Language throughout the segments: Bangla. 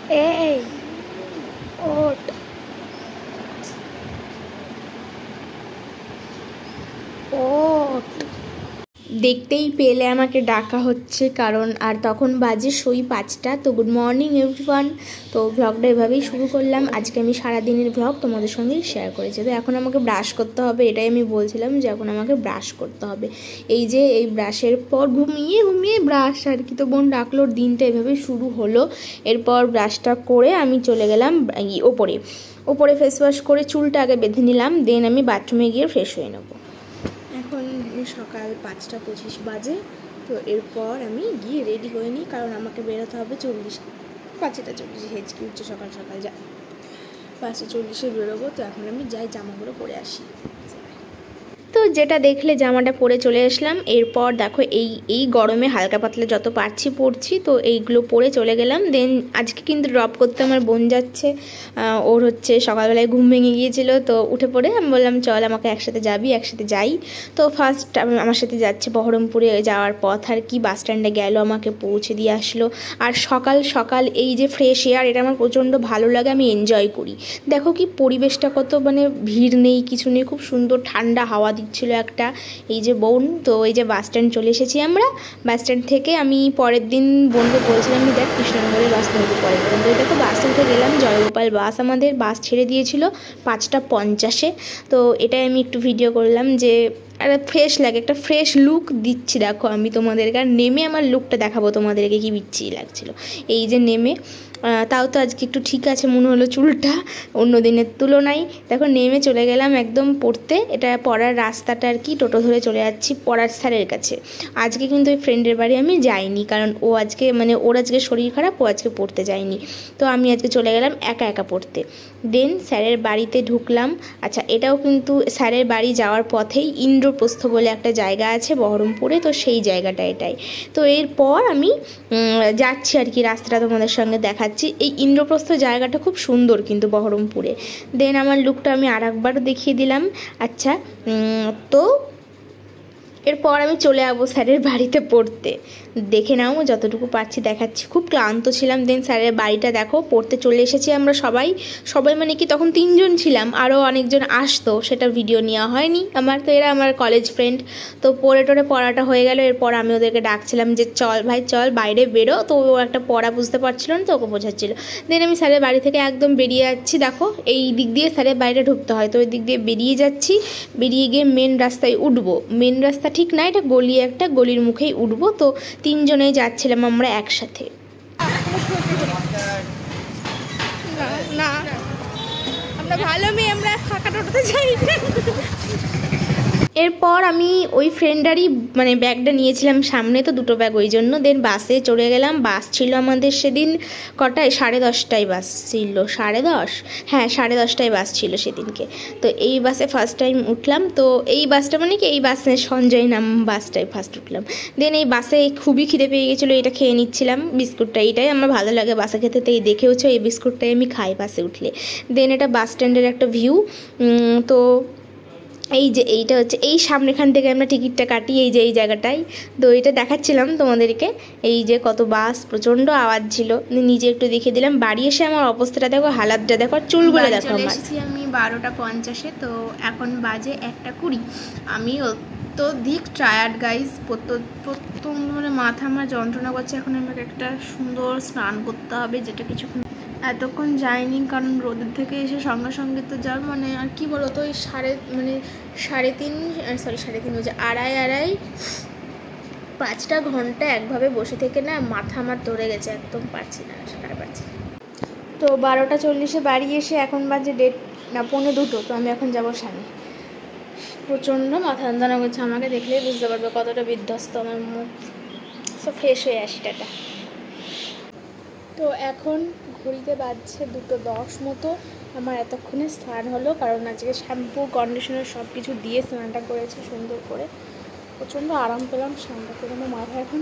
এই ওট ওট দেখতেই পেলে আমাকে ডাকা হচ্ছে, কারণ আর তখন বাজে সই 5টা। তো গুড মর্নিং এভরিওয়ান। তো ব্লগটা এভাবেই শুরু করলাম। আজকে আমি সারাদিনের ব্লগ তোমাদের সঙ্গে শেয়ার করেছি। তো এখন আমাকে ব্রাশ করতে হবে, এটাই আমি বলছিলাম যে এখন আমাকে ব্রাশ করতে হবে। এই যে এই ব্রাশের পর ঘুমিয়ে ঘুমিয়ে ব্রাশ আর কি, তো বোন ডাকলো, দিনটা এভাবেই শুরু হলো। এরপর ব্রাশটা করে আমি চলে গেলাম ওপরে ফেস ওয়াশ করে চুলটা আগে বেঁধে নিলাম, দেন আমি বাথরুমে গিয়ে ফ্রেশ হয়ে নেবো। এখন সকাল 5টা 25 বাজে। তো এরপর আমি গিয়ে রেডি হয়ে নিই, কারণ আমাকে বেরোতে হবে 5টা 40 হেঁচকি উঠছে সকাল সকাল। 5টা 40 বেরোবো। তো এখন আমি যাই, জামাগুলো পরে আসি। তো যেটা দেখলে জামাটা পরে চলে আসলাম। এরপর দেখো এই গরমে হালকা পাতলা যত পারছি পরছি, তো এইগুলো পরে চলে গেলাম। দেন আজকে কিন্তু ড্রপ করতে আমার বোন যাচ্ছে। ওর হচ্ছে সকালবেলায় ঘুম ভেঙে গিয়েছিল, তো উঠে পড়ে আমি বললাম চল আমাকে একসাথে যাবি, একসাথে যাই। তো ফার্স্ট আমার সাথে যাচ্ছে বহরমপুরে যাওয়ার পথ আর কি, বাস স্ট্যান্ডে গেল, আমাকে পৌঁছে দিয়ে আসলো। আর সকাল সকাল এই যে ফ্রেশ এয়ার, এটা আমার প্রচণ্ড ভালো লাগে, আমি এনজয় করি। দেখো কি পরিবেশটা কত, মানে ভিড় নেই কিছু নেই, খুব সুন্দর ঠান্ডা হাওয়া দিচ্ছিল একটা। এই যে বোন, তো এই যে বাস স্ট্যান্ড চলে এসেছি আমরা। বাস স্ট্যান্ড থেকে আমি পরের দিন বোনকে বলছিলাম যে দেখ কৃষ্ণনগরের বাস ধরবো পরের দিন। তো দেখো বাসে উঠে গেলাম, জয়গোপাল বাস আমাদের বাস ছেড়ে দিয়েছিল 5টা 50-এ। তো এটাই আমি একটু ভিডিও করলাম যে আর ফ্রেশ লাগে, একটা ফ্রেশ লুক দিচ্ছি। দেখো আমি তোমাদেরকে আর নেমে আমার লুকটা দেখাবো তোমাদেরকে, কি বিচ্ছিরি লাগছিল এই যে নেমে। তাও তো আজকে একটু ঠিক আছে মনে হলো চুলটা অন্য দিনের তুলনায়। দেখো নেমে চলে গেলাম একদম পড়তে। এটা পড়ার রাস্তাটা আর কি, টোটো ধরে চলে যাচ্ছি পড়ার স্যারের কাছে। আজকে কিন্তু ওই ফ্রেন্ডের বাড়ি আমি যাইনি, কারণ ও আজকে মানে ওর আজকে শরীর খারাপ, ও আজকে পড়তে যায়নি। তো আমি আজকে চলে গেলাম একা একা পড়তে। দেন স্যারের বাড়িতে ঢুকলাম। আচ্ছা এটাও কিন্তু স্যারের বাড়ি যাওয়ার পথেই ইন্দ্রপ্রস্থ বলে একটা জায়গা আছে বহরমপুরে, তো সেই জায়গাটা এটাই। তো এরপর আমি যাচ্ছি আর কি, রাস্তাটা তোমাদের সঙ্গে দেখাচ্ছি। এই ইন্দ্রপ্রস্থ জায়গাটা খুব সুন্দর কিন্তু বহরমপুরে। দেন আমার লুকটা আমি আর একবারও দেখিয়ে দিলাম। আচ্ছা তো এরপর আমি চলে যাবো স্যারের বাড়িতে পড়তে। দেখে নাও যতটুকু পারছি দেখাচ্ছি, খুব ক্লান্ত ছিলাম। দেন স্যারের বাড়িটা দেখো, পড়তে চলে এসেছি আমরা সবাই মানে কি তখন 3জন ছিলাম, আরও অনেকজন আসতো, সেটা ভিডিও নেওয়া হয়নি আমার। তো এরা আমার কলেজ ফ্রেন্ড। তো পড়াটা হয়ে গেল। এরপর আমি ওদেরকে ডাকছিলাম যে চল ভাই চল বাইরে বেরো। তো ও একটা পড়া বুঝতে পারছিল না, তো ওকে বোঝাচ্ছিল। দেন আমি স্যারের বাড়ি থেকে একদম বেরিয়ে যাচ্ছি। দেখো এই দিক দিয়ে স্যারের বাইরে ঢুকতে হয়, তো ওই দিক দিয়ে বেরিয়ে যাচ্ছি। বেরিয়ে গিয়ে মেন রাস্তায় উঠবো। মেন রাস্তা ঠিক না, এটা গলি, একটা গলির মুখেই উঠবো। তো 3জনেই যাচ্ছিলাম আমরা একসাথে। না আমরা ভালো মেয়ে, আমরা ফাঁকা টোটোতে যাই না। এরপর আমি ওই ফ্রেন্ডারই মানে ব্যাগটা নিয়েছিলাম সামনে, তো 2টো ব্যাগ ওই জন্য। দেন বাসে চড়ে গেলাম। বাস ছিল আমাদের সেদিন কটায়, 10:30টায় বাস ছিল। 10:30, হ্যাঁ 10:30টায় বাস ছিল সেদিনকে। তো এই বাসে ফার্স্ট টাইম উঠলাম। তো এই বাসটা মানে কি, এই বাসে সঞ্জয় নাম বাসটায় ফার্স্ট উঠলাম। দেন এই বাসে খুবই খিদে পেয়ে গেছিলো, এটা খেয়ে নিচ্ছিলাম বিস্কুটটা। এইটাই আমার ভালো লাগে বাসে খেতে, তো এই দেখেওছো এই বিস্কুটটাই আমি খাই বাসে উঠলে। দেন এটা বাস স্ট্যান্ডের একটা ভিউ। তো এই যে এইটা হচ্ছে এই সামনেখান থেকে আমরা টিকিটটা কাটি, এই যে এই জায়গাটায়। তো এটা দেখাচ্ছিলাম তোমাদেরকে। এই যে কত বাস, প্রচণ্ড আওয়াজ ছিল, নিজে একটু দেখিয়ে দিলাম। বাড়ি এসে আমার অবস্থাটা দেখো, হালাতটা দেখো, আর চুলগুলো দেখো। চলে এসেছি আমি 12টা 50-এ। তো এখন বাজে 1টা 20। আমি তো দিক টায়ার্ড গাইজ, প্রথম মানে মাথা আমার যন্ত্রণা করছে। এখন আমাকে একটা সুন্দর স্নান করতে হবে, যেটা কিছুক্ষণ এতক্ষণ যায়নি, কারণ রোদের থেকে এসে সঙ্গে সঙ্গে তো যার মানে আর কি বলো তো, ওই 3.5 বলছে 5টা ঘন্টা একভাবে বসে থেকে না মাথা আমার ধরে গেছে, একদম পারছি না, আর পারছি না। তো 12টা 40-এ বাড়ি এসে এখন বাজে 1:45। তো আমি এখন যাবো সামনে। প্রচণ্ড মাথা যন্ত্রণা করছে, আমাকে দেখলেই বুঝতে পারবে কতটা বিধ্বস্ত আমার মুখ। সো ফ্রেশ হয়ে আসি, টাটা। তো এখন ঘড়িতে বাজছে 2:10 মতো। আমার এতক্ষণে স্নান হলো, কারণ আজকে শ্যাম্পু কন্ডিশনার সব কিছু দিয়ে স্নানটা করেছি সুন্দর করে। প্রচণ্ড আরাম পেলাম স্নানটা করে, আমার মাথা এখন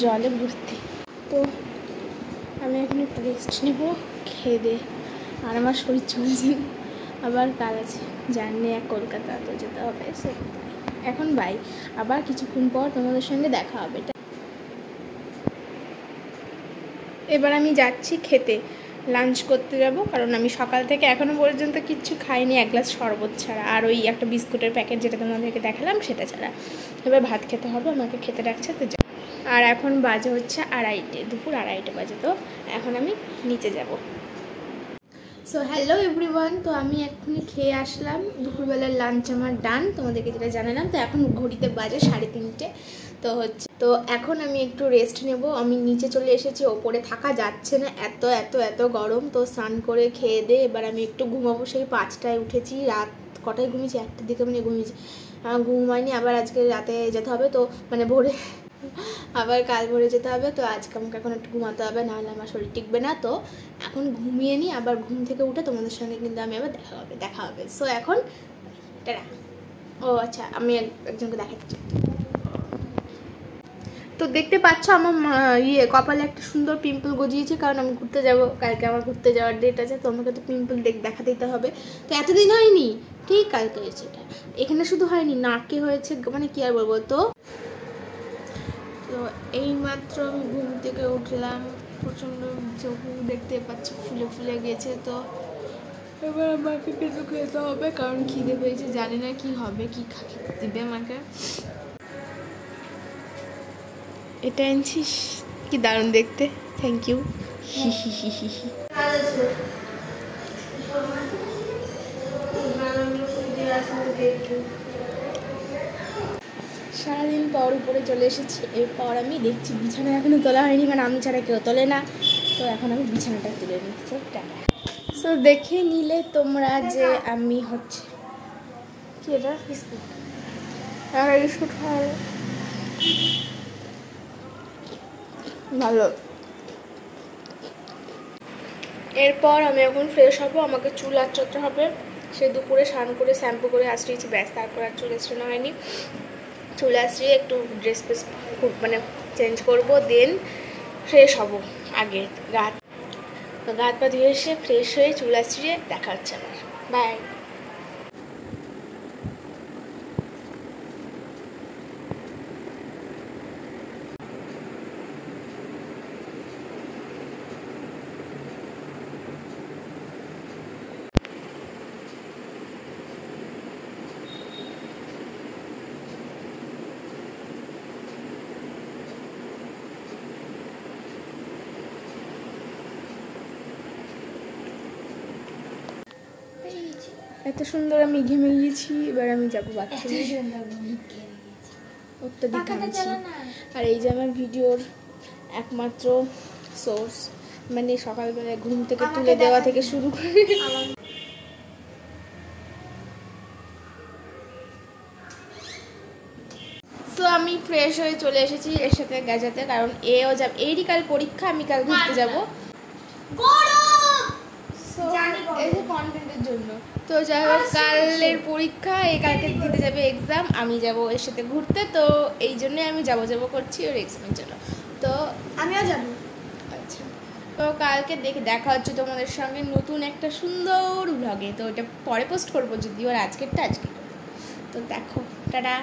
জলে ভর্তি। তো আমি এখন একটু রেস্ট নেবো খেয়ে দে, আর আমার শরীর চলছে না। আবার কাল আছে জার্নি, কলকাতা তো যেতে হবে। সে এখন বাই, আবার কিছুক্ষণ পর তোমাদের সঙ্গে দেখা হবে। এবার আমি যাচ্ছি খেতে, লাঞ্চ করতে যাব, কারণ আমি সকাল থেকে এখনও পর্যন্ত কিচ্ছু খাইনি, এক গ্লাস শরবত ছাড়া, আর ওই একটা বিস্কুটের প্যাকেট যেটা তোমাদেরকে দেখালাম সেটা ছাড়া। এবার ভাত খেতে হবে, আমাকে খেতে ডাকছে তো। আর এখন বাজে হচ্ছে 2:30, দুপুর 2:30 বাজে। তো এখন আমি নিচে যাব। সো হ্যালো এভরিওয়ান, তো আমি এক্ষুনি খেয়ে আসলাম, দুপুরবেলার লাঞ্চ আমার ডান, তোমাদেরকে যেটা জানালাম। তো এখন ঘড়িতে বাজে 3:30। তো এখন আমি একটু রেস্ট নেব। আমি নিচে চলে এসেছি, ওপরে থাকা যাচ্ছে না, এত এত এত গরম। তো স্নান করে খেয়ে দে এবার আমি একটু ঘুমাবো। সেই 5টায় উঠেছি, রাত কটায় ঘুমিয়েছি, 1টার দিকে মানে ঘুমিয়েছি, ঘুমাইনি। আবার আজকে রাতে যেতে হবে, তো মানে ভোরে আবার কাল ভোরে যেতে হবে। তো আজকে আমাকে এখন একটু ঘুমাতে হবে, নাহলে আমার শরীর টিকবে না। তো এখন ঘুমিয়ে নিই, আবার ঘুম থেকে উঠে তোমাদের সঙ্গে কিন্তু আমি আবার দেখা হবে। সো এখন টাটা। ও আচ্ছা, আমি একজনকে দেখাচ্ছি। তো দেখতে পাচ্ছ আমার কপালে একটা সুন্দর পিম্পল গজিয়েছে, কারণ আমি ঘুরতে যাব, কালকে আমার ঘুরতে যাওয়ার ডেট আছে। তো আমাকে তো পিম্পল দেখা দিতে হবে। তো এতদিন হয়নি, ঠিক কালকে হয়েছে। এটা এখানে শুধু হয়নি, নাকে হয়েছে, মানে কি আর বলবো। তো এইমাত্র আমি ঘুম থেকে উঠলাম, প্রচণ্ড চোখে দেখতে পাচ্ছ ফুলে ফুলে গেছে। তো এবার আমাকে কিছু খেতে হবে, কারণ খিদে পেয়েছে, জানি না কি হবে, কি খেতে দিবে আমাকে। এটা এনেছিস, কি দারুণ দেখতে, থ্যাংক ইউ। সারাদিন পর উপরে চলে এসেছি, এরপর আমি দেখছি বিছানা এখনো তোলা হয়নি, কারণ আমি ছাড়া কেউ তোলে না। তো এখন আমি বিছানাটা তুলে নিচ্ছি। সো দেখে নিলে তোমরা যে আমি হচ্ছে কি এটা বিস্কুট, বিস্কুট খাওয়া ভালো। এরপর আমি এখন ফ্রেশ হব, আমাকে চুল আঁচড়াতে হবে। সে দুপুরে স্নান করে শ্যাম্পু করে আঁচড়িয়েছি, ব্যাস, তারপর আর চুল আঁচড়ানো হয়নি। চুল আঁচড়িয়ে একটু ড্রেস ফ্রেস মানে চেঞ্জ করবো, দেন ফ্রেশ হব। আগে গা পা ধুয়ে এসে ফ্রেশ হয়ে চুল আঁচড়িয়ে দেখা হচ্ছে আবার, বাই। এত সুন্দর আমি ঘেমে গিয়েছি, এবার আমি যাবো বাথরুমে। অত্যধিক ঘেমেছি। আর এই যে আমার ভিডিওর একমাত্র সোর্স, মানে সকালবেলায় ঘুম থেকে তুলে দেওয়া থেকে শুরু করে। তো আমি ফ্রেশ হয়ে চলে এসেছি এর সাথে গেজাতে, কারণ এও যাবে, এরই কাল পরীক্ষা, আমি কাল ঘুরতে যাবো এই যে কন্টেন্টের জন্য। তো যাই হোক, কালের পরীক্ষা, এই কালকে দিতে যাবে এক্সাম, আমি যাব এর সাথে ঘুরতে। তো এই জন্যই আমি যাবো করছি ওর এক্সামের জন্য। তো আমিও যাব। আচ্ছা, তো কালকে দেখা হচ্ছে তোমাদের সঙ্গে নতুন একটা সুন্দর ব্লগে। তো ওটা পরে পোস্ট করবো, যদি ওর আজকেরটা আজকে করবো। তো দেখো, টাটা।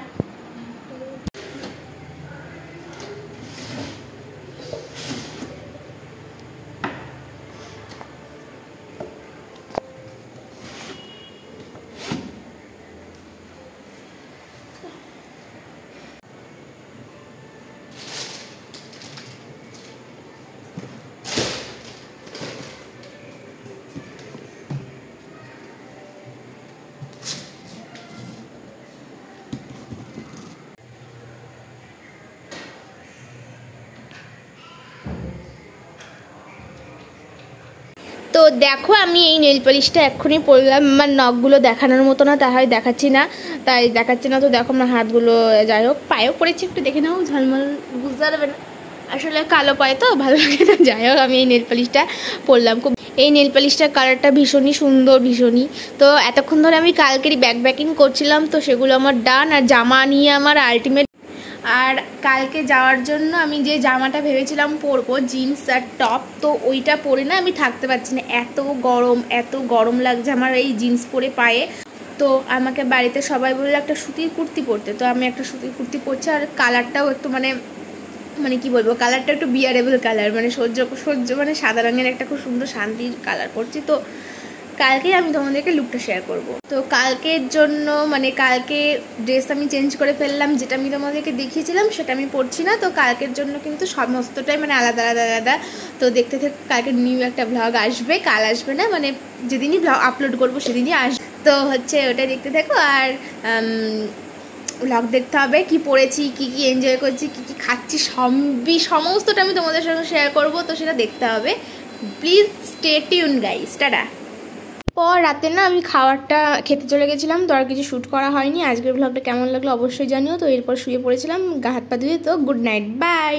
তো দেখো, আমি এই নেল পলিশটা এক্ষুনি পরলাম, আমার নখগুলো দেখানোর মতো না, তাই দেখাচ্ছি না। তো দেখো আমার হাতগুলো, যাই হোক পায়েও পড়েছি, একটু দেখে নাও, ঝলমল, বুঝতে পারবে না, আসলে কালো পায়ে তো ভালো লাগে না। যাই হোক, আমি এই নেল পলিশটা পরলাম, খুব এই নেল পলিশটার কালারটা ভীষণই সুন্দর, ভীষণই। তো এতক্ষণ ধরে আমি কালকেরই ব্যাকিং করছিলাম, তো সেগুলো আমার ডান। আর জামা নিয়ে আমার আলটিমেট, আর কালকে যাওয়ার জন্য আমি যে জামাটা ভেবেছিলাম পরবো, জিন্স আর টপ, তো ওইটা পরে না আমি থাকতে পারছি না, এত গরম লাগছে আমার এই জিন্স পরে পায়ে। তো আমাকে বাড়িতে সবাই বললো একটা সুতির কুর্তি পরতে, তো আমি একটা সুতির কুর্তি পরছি। আর কালারটাও একটু মানে মানে কি বলবো, কালারটা একটু বিয়ারেবল কালার, মানে সহ্য মানে সাদা রঙের একটা খুব সুন্দর শান্তির কালার করছি। তো কালকেই আমি তোমাদেরকে লুকটা শেয়ার করব। তো কালকের জন্য মানে কালকে ড্রেস আমি চেঞ্জ করে ফেললাম, যেটা আমি তোমাদেরকে দেখিয়েছিলাম সেটা আমি পরছি না। তো কালকের জন্য কিন্তু সমস্তটাই মানে আলাদা আলাদা আলাদা। তো দেখতে থেকে কালকে নিউ একটা ভ্লগ আসবে, কাল আসবে না, মানে যেদিনই ভ্লগ আপলোড করবো সেদিনই আসবে। তো হচ্ছে ওটাই দেখতে থাকো। আর ভ্লগ দেখতে হবে, কি পড়েছি, কি কি এনজয় করছি, কি কি খাচ্ছি, সমস্তটা আমি তোমাদের সঙ্গে শেয়ার করব। তো সেটা দেখতে হবে, please stay tune guys. Tata. পর রাতে না আমি খাবারটা খেতে চলে গেছিলাম, তো আর কিছু শ্যুট করা হয়নি। আজকের ভ্লগটা কেমন লাগলো অবশ্যই জানিও। তো এরপর শুয়ে পড়েছিলাম গা হাত পা ধুয়ে। তো গুড নাইট, বাই।